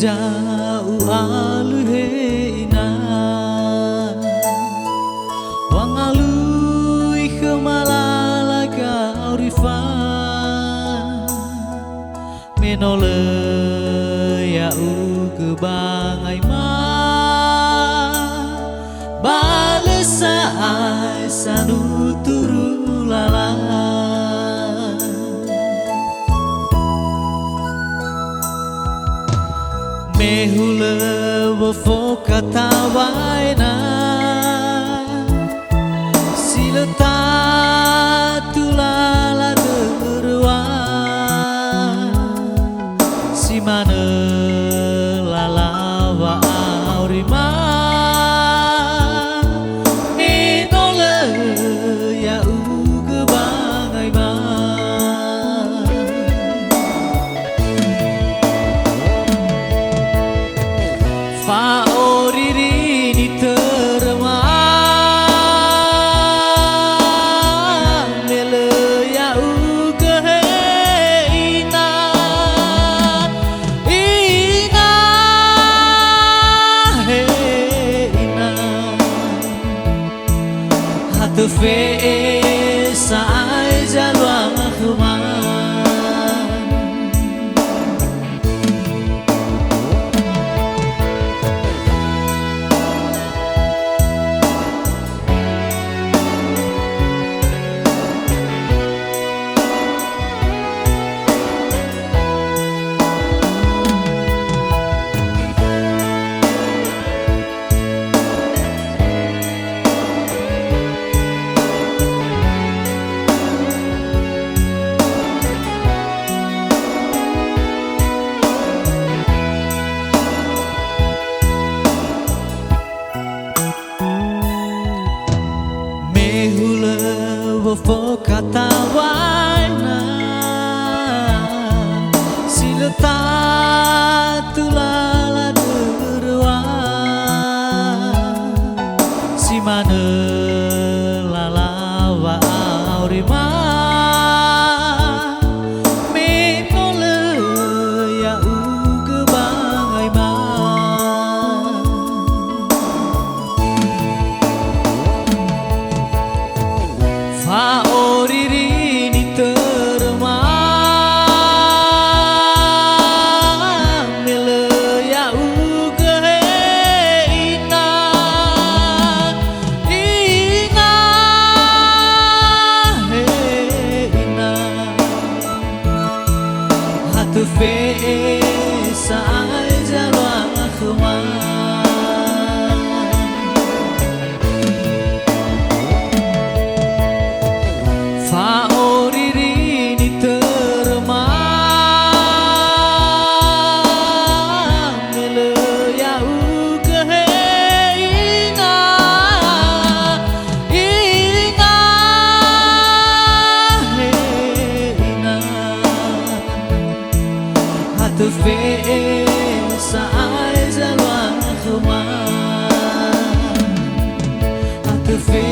jauh aluheina wangalui kemalalaga aurifan menole ya uge bangai ma balesa ai sanu turu lala mehule wofoka tawaina silata tulala derwa simane lalawa aurima inole ya uge bangai ma fa oriri ni terma mele ya uge ina ina he ina hatu fe sai jalwang khuma mehule wofoka tawaina silata tulala derwa simane lalawa aurima menole ya uge bangai ma fa oriri ni terma mele ya uge ina ina he ina hatu fe sai jalwang khuma fa oriri ni terma mele ya uge ina ina he ina hatu fe sai jalwang khuma hatu fe